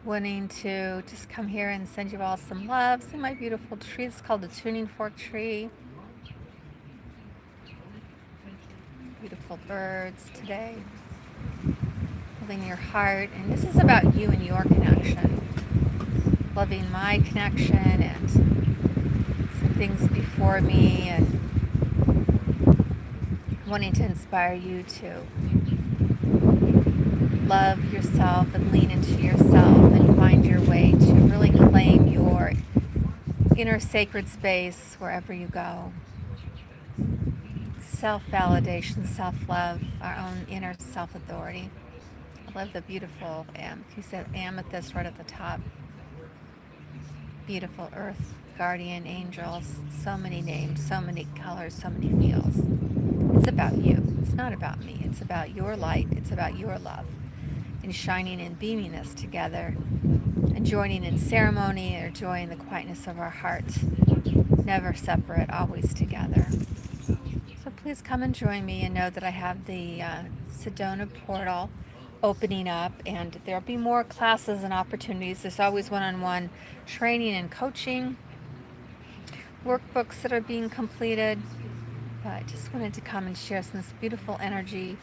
wanting to just come here and send you all some love. See my beautiful tree. It's called the tuning fork tree. Beautiful birds today. Loving your heart. And this is about you and your connection. Loving my connection and some things before me, and wanting to inspire you to love yourself and lean into yourself and find your way to really claim your inner sacred space wherever you go. Self-validation, self-love, our own inner self-authority. I love the beautiful, he said amethyst right at the top. Beautiful earth, guardian angels, so many names, so many colors, so many feels. It's about you. It's not about me. It's about your light. It's about your love. And shining and beaming us together and joining in ceremony or joy in the quietness of our heart. Never separate, always together. So please come and join me, and know that I have the Sedona portal opening up, and there'll be more classes and opportunities. There's always one-on-one training and coaching, workbooks that are being completed. But I just wanted to come and share some this beautiful energy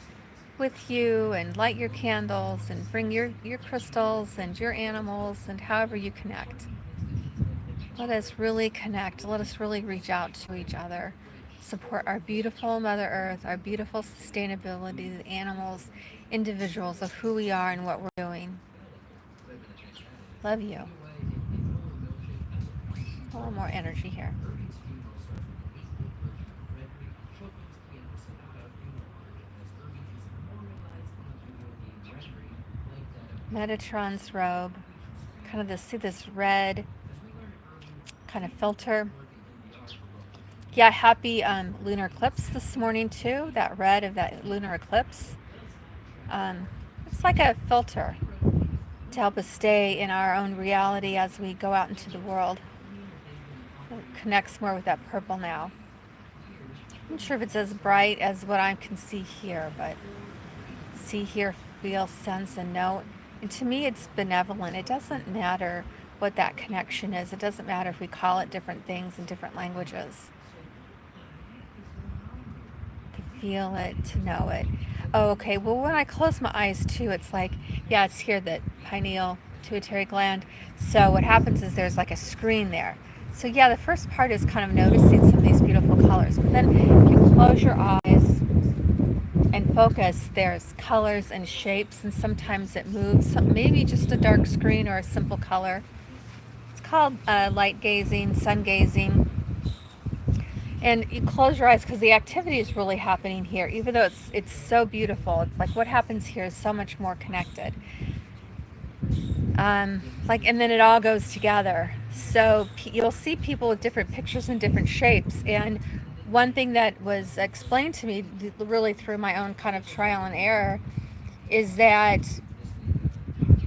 with you, and light your candles and bring your crystals and your animals and however you connect. Let us really connect. Let us really reach out to each other. Support our beautiful Mother Earth, our beautiful sustainability, the animals, individuals of who we are and what we're doing. Love you. A little more energy here. Metatron's robe. Kind of see this red kind of filter. Yeah, happy lunar eclipse this morning too. That red of that lunar eclipse. It's like a filter to help us stay in our own reality as we go out into the world. It connects more with that purple now. I'm not sure if it's as bright as what I can see here, but see, hear, feel, sense, and know. And to me, it's benevolent. It doesn't matter what that connection is. It doesn't matter if we call it different things in different languages. To feel it, to know it. Oh, okay. Well, when I close my eyes too, it's like, yeah, it's here, that pineal pituitary gland. So what happens is there's like a screen there. So yeah, the first part is kind of noticing some of these beautiful colors. But then if you close your eyes and focus, there's colors and shapes, and sometimes it moves. Maybe just a dark screen or a simple color. It's called light gazing, sun gazing. And you close your eyes because the activity is really happening here. Even though it's so beautiful, it's like what happens here is so much more connected. And then it all goes together. So you'll see people with different pictures and different shapes. And one thing that was explained to me really through my own kind of trial and error is that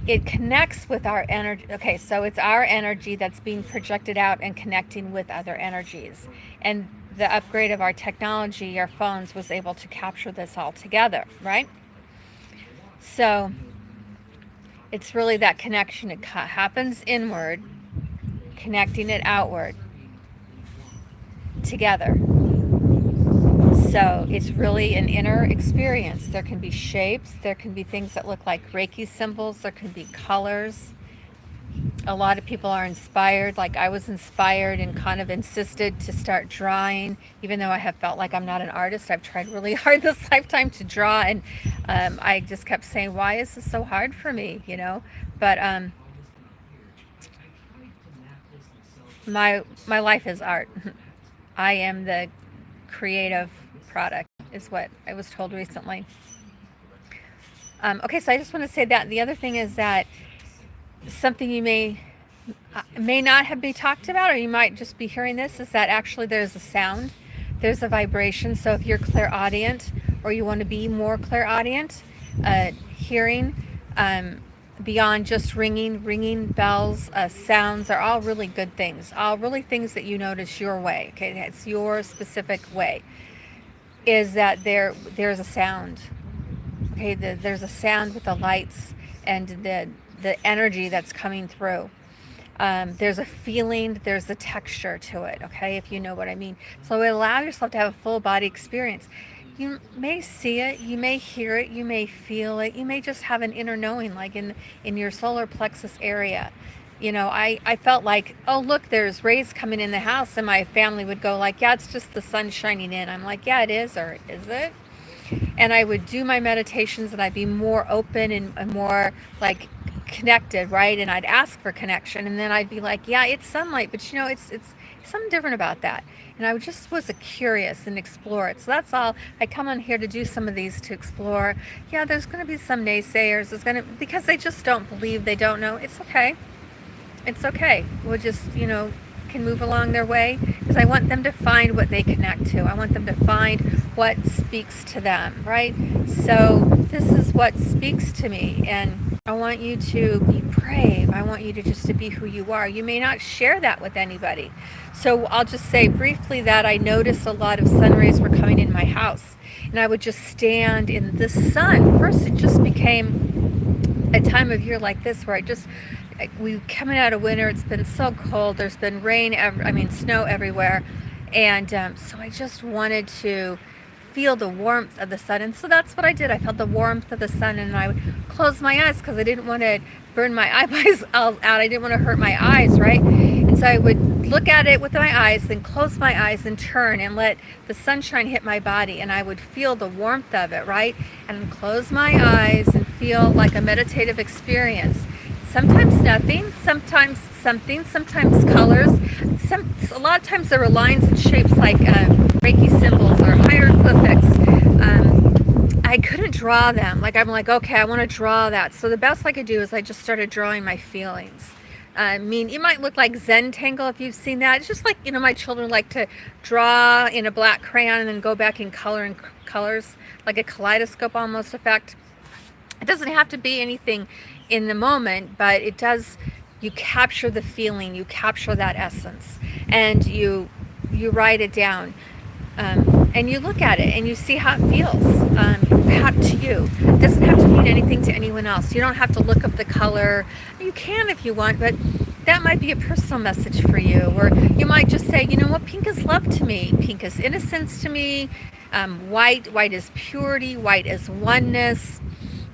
it connects with our energy. Okay, so it's our energy that's being projected out and connecting with other energies. And the upgrade of our technology, our phones, was able to capture this all together, right? So it's really that connection. It happens inward, connecting it outward together. So it's really an inner experience. There can be shapes, there can be things that look like Reiki symbols, there can be colors. A lot of people are inspired, like I was inspired and kind of insisted to start drawing, even though I have felt like I'm not an artist. I've tried really hard this lifetime to draw, and I just kept saying, why is this so hard for me, But my life is art. I am the creative product, is what I was told recently. Okay, so I just want to say that. The other thing is that something you may not have been talked about, or you might just be hearing this, is that actually there's a sound, there's a vibration. So if you're clairaudient, or you want to be more clairaudient, hearing beyond just ringing bells, sounds are all really good things, all really things that you notice your way. Okay, it's your specific way. Is that there's a sound. Okay, there's a sound with the lights and the energy that's coming through. There's a feeling, there's a texture to it, okay, if you know what I mean. So allow yourself to have a full body experience. You may see it, you may hear it, you may feel it, you may just have an inner knowing, like in your solar plexus area. I felt like, oh, look, there's rays coming in the house, and my family would go like, yeah, it's just the sun shining in. I'm like, yeah, it is, or is it? And I would do my meditations, and I'd be more open and more like connected, right? And I'd ask for connection, and then I'd be like, yeah, it's sunlight, but it's something different about that. And I just was curious and explore it. So that's all. I come on here to do some of these to explore. Yeah, there's going to be some naysayers. Because they just don't believe, they don't know. It's okay. It's okay. We'll just, can move along their way, because I want them to find what they connect to. I want them to find what speaks to them, right? So this is what speaks to me, and I want you to be brave. I want you to just to be who you are. You may not share that with anybody. So I'll just say briefly that I noticed a lot of sun rays were coming in my house, and I would just stand in the sun. First, it just became a time of year like this where we coming out of winter. It's been so cold. There's been snow everywhere. And so I just wanted to feel the warmth of the sun. And so that's what I did. I felt the warmth of the sun, and I would close my eyes because I didn't want to burn my eyeballs out. I didn't want to hurt my eyes, right? And so I would look at it with my eyes, then close my eyes and turn and let the sunshine hit my body, and I would feel the warmth of it, right? And close my eyes and feel like a meditative experience. Sometimes nothing, sometimes something, sometimes colors. A lot of times there were lines and shapes like Reiki symbols or hieroglyphics. I couldn't draw them. I'm like, okay, I want to draw that. So the best I could do is I just started drawing my feelings. You might look like Zentangle if you've seen that. It's just like, my children like to draw in a black crayon and then go back in colors, like a kaleidoscope almost effect. It doesn't have to be anything in the moment, but it does. You capture the feeling, you capture that essence, and you write it down, and you look at it and you see how it feels back to you. It doesn't have to mean anything to anyone else. You don't have to look up the color. You can if you want, but that might be a personal message for you. Or you might just say, you know what, pink is love to me, pink is innocence to me, white is purity, white is oneness.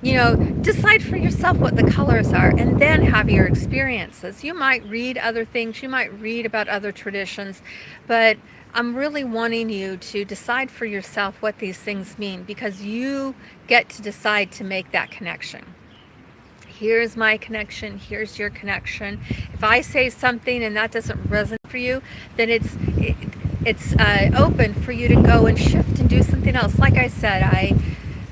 Decide for yourself what the colors are, and then have your experiences. You might read other things, you might read about other traditions, but I'm really wanting you to decide for yourself what these things mean, because you get to decide to make that connection. Here's my connection, here's your connection. If I say something and that doesn't resonate for you, then it's open for you to go and shift and do something else. Like I said,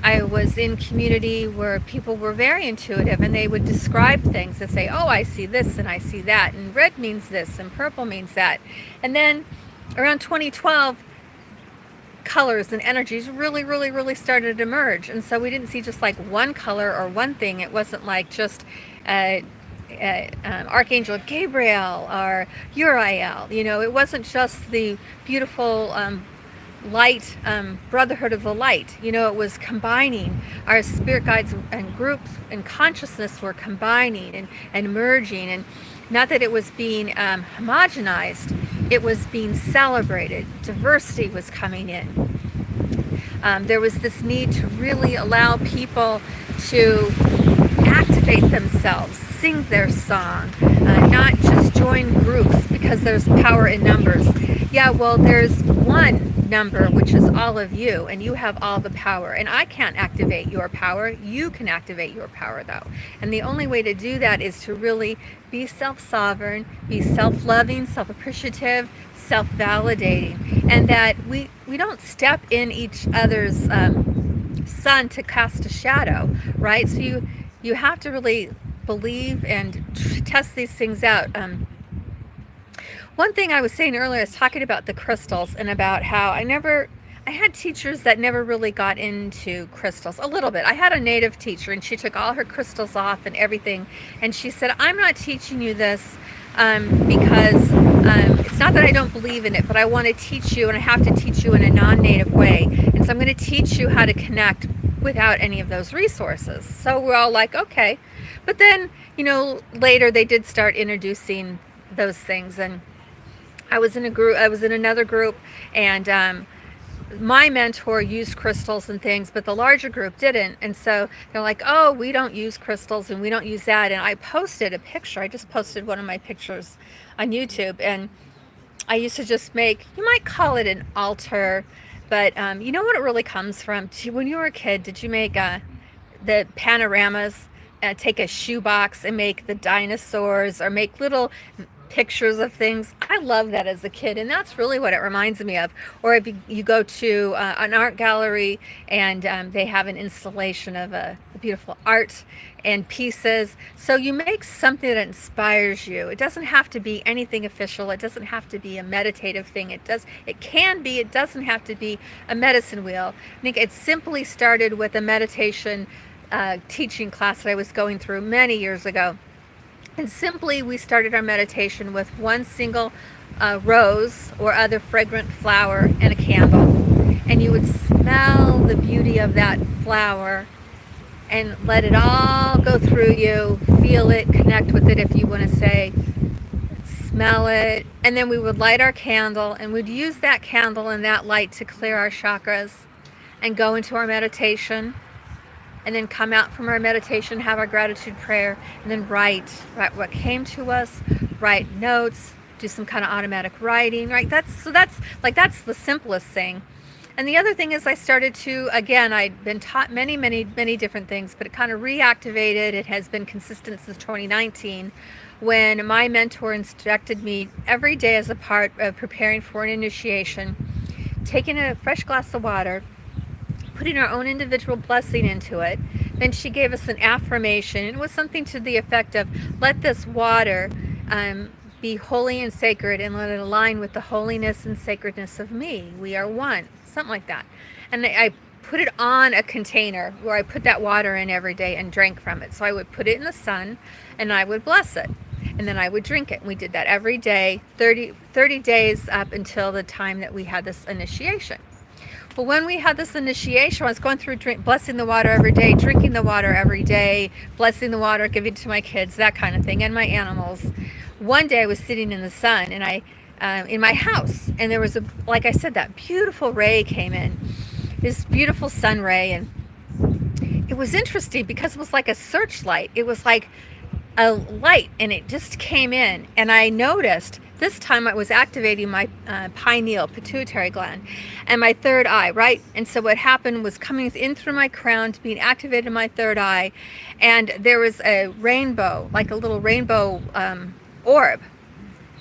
I was in community where people were very intuitive, and they would describe things and say, oh, I see this and I see that, and red means this and purple means that. And then around 2012, colors and energies really, really, really started to emerge. And so we didn't see just like one color or one thing. It wasn't like just Archangel Gabriel or Uriel. It wasn't just the beautiful light, brotherhood of the light. It was combining. Our spirit guides and groups and consciousness were combining and merging, and not that it was being homogenized, it was being celebrated. Diversity was coming in. There was this need to really allow people to activate themselves, sing their song, not just join groups because there's power in numbers. Yeah, well, there's one number, which is all of you, and you have all the power. And I can't activate your power. You can activate your power, though. And the only way to do that is to really be self-sovereign, be self-loving, self-appreciative, self-validating, and that we don't step in each other's sun to cast a shadow, right? So you have to really believe and test these things out. One thing I was saying earlier is talking about the crystals, and about how I had teachers that never really got into crystals. A little bit. I had a native teacher, and she took all her crystals off and everything, and she said, I'm not teaching you this because it's not that I don't believe in it, but I want to teach you, and I have to teach you in a non-native way. And so I'm going to teach you how to connect without any of those resources. So we're all like, okay. But then, later they did start introducing those things. And I was in another group, and my mentor used crystals and things, but the larger group didn't. And so they're like, oh, we don't use crystals and we don't use that. And I posted a picture. I just posted one of my pictures on YouTube. And I used to just make, you might call it an altar, but you know what it really comes from? When you were a kid, did you make the panoramas? Take a shoebox and make the dinosaurs, or make little pictures of things. I love that as a kid, and that's really what it reminds me of. Or if you go to an art gallery and they have an installation of a beautiful art and pieces. So you make something that inspires you. It doesn't have to be anything official. It doesn't have to be a meditative thing. It can be. It doesn't have to be a medicine wheel. I think it simply started with a meditation teaching class that I was going through many years ago. And simply we started our meditation with one single rose or other fragrant flower and a candle. And you would smell the beauty of that flower and let it all go through you, feel it, connect with it, if you want to say, smell it. And then we would light our candle, and we'd use that candle and that light to clear our chakras and go into our meditation. And then come out from our meditation, have our gratitude prayer, and then write what came to us, write notes, do some kind of automatic writing, right? That's the simplest thing. And the other thing is I started to, again, I'd been taught many, many, many different things, but it kind of reactivated. It has been consistent since 2019, when my mentor instructed me every day, as a part of preparing for an initiation, taking a fresh glass of water, putting our own individual blessing into it. Then she gave us an affirmation. It was something to the effect of, let this water be holy and sacred, and let it align with the holiness and sacredness of me. We are one. Something like that. And I put it on a container where I put that water in every day and drank from it. So I would put it in the sun and I would bless it. And then I would drink it. And we did that every day, 30 days up until the time that we had this initiation. Well, when we had this initiation, I was going through blessing the water every day, drinking the water every day, blessing the water, giving it to my kids, that kind of thing, and my animals. One day I was sitting in the sun, and in my house, and there was like I said, that beautiful ray came in, this beautiful sun ray, and it was interesting because it was like a searchlight. It was like a light, and it just came in, and I noticed this time I was activating my pineal pituitary gland and my third eye, right? And so what happened was coming in through my crown to being activated in my third eye, and there was a rainbow, like a little rainbow orb,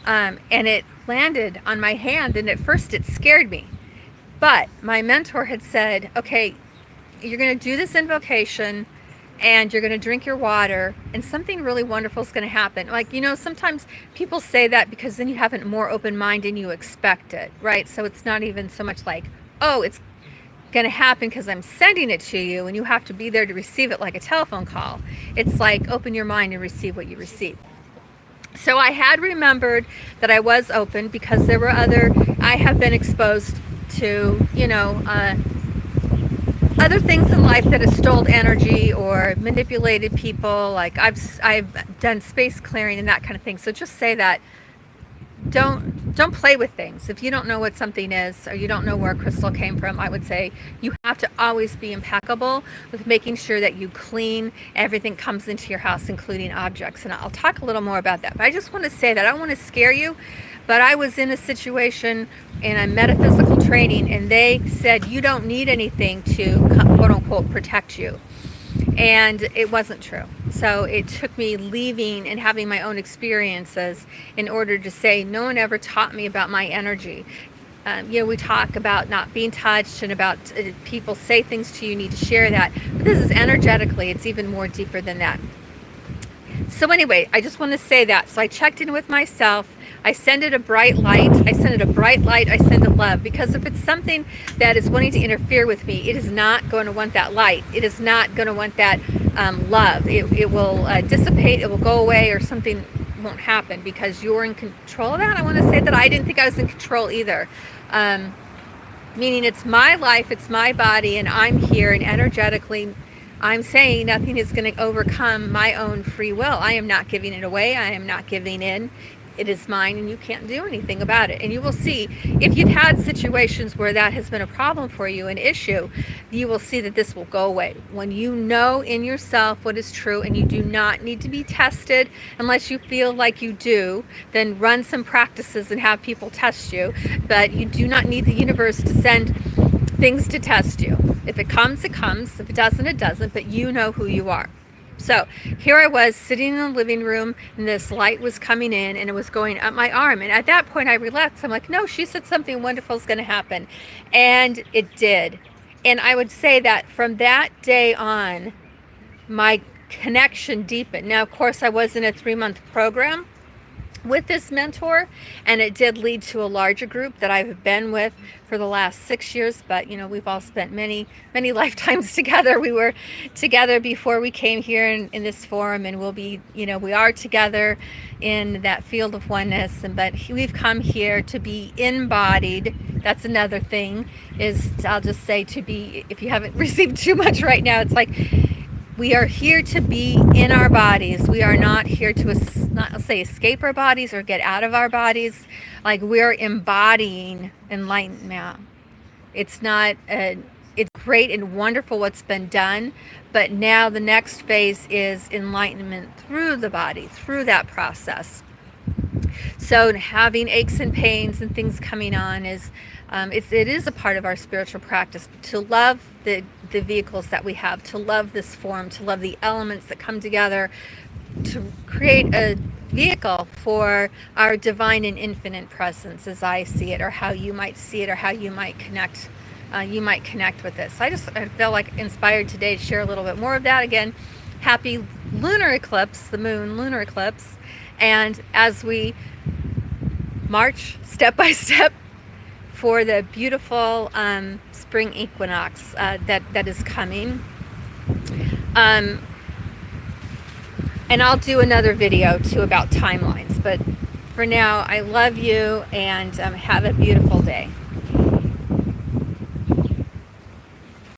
and it landed on my hand, and at first it scared me. But my mentor had said, okay, you're going to do this invocation, and you're going to drink your water, and something really wonderful is going to happen. Like, sometimes people say that because then you have a more open mind and you expect it, right? So it's not even so much like, oh, it's going to happen because I'm sending it to you and you have to be there to receive it, like a telephone call. It's like, open your mind and receive what you receive. So I had remembered that I was open because there were I have been exposed to, other things in life that have stole energy or manipulated people. Like I've done space clearing and that kind of thing. So just say that don't play with things. If you don't know what something is, or you don't know where a crystal came from, I would say you have to always be impeccable with making sure that you clean everything comes into your house, including objects. And I'll talk a little more about that. But I just want to say that I don't want to scare you, but I was in a situation in a metaphysical training, and they said you don't need anything to quote unquote protect you. And it wasn't true. So it took me leaving and having my own experiences in order to say, no one ever taught me about my energy. We talk about not being touched and about people say things to you, you need to share that. But this is energetically, it's even more deeper than that. So anyway, I just want to say that. So I checked in with myself. I send it a bright light. I send it a bright light. I send it love. Because if it's something that is wanting to interfere with me, it is not going to want that light. It is not going to want that love. It will dissipate. It will go away, or something won't happen because you're in control of that. I want to say that I didn't think I was in control either. meaning it's my life, it's my body, and I'm here, and energetically I'm saying nothing is going to overcome my own free will. I am not giving it away. I am not giving in. It is mine, and you can't do anything about it. And you will see, if you've had situations where that has been a problem for you, an issue, you will see that this will go away. When you know in yourself what is true, and you do not need to be tested unless you feel like you do, then run some practices and have people test you. But you do not need the universe to send things to test you. If it comes, it comes. If it doesn't, it doesn't. But you know who you are. So here I was sitting in the living room, and this light was coming in, and it was going up my arm. And at that point, I relaxed. I'm like, no, she said something wonderful is going to happen. And it did. And I would say that from that day on, my connection deepened. Now, of course, I was in a 3-month program with this mentor, and it did lead to a larger group that I've been with for the last 6 years. But we've all spent many lifetimes together. We were together before we came here in this forum, and we'll be, we are together in that field of oneness. But we've come here to be embodied. That's another thing, is I'll just say, to be, if you haven't received too much right now, it's like, we are here to be in our bodies. We are not here to not say escape our bodies or get out of our bodies. Like, we're embodying enlightenment. It's not it's great and wonderful what's been done, but now the next phase is enlightenment through the body, through that process. So having aches and pains and things coming on is it is a part of our spiritual practice, to love the vehicles that we have, to love this form, to love the elements that come together to create a vehicle for our divine and infinite presence, as I see it, or how you might see it, or how you might connect. You might connect with this. I feel like inspired today to share a little bit more of that. Again, happy lunar eclipse, the moon lunar eclipse, and as we march step by step for the beautiful spring equinox that is coming. And I'll do another video too about timelines. But for now, I love you, and have a beautiful day.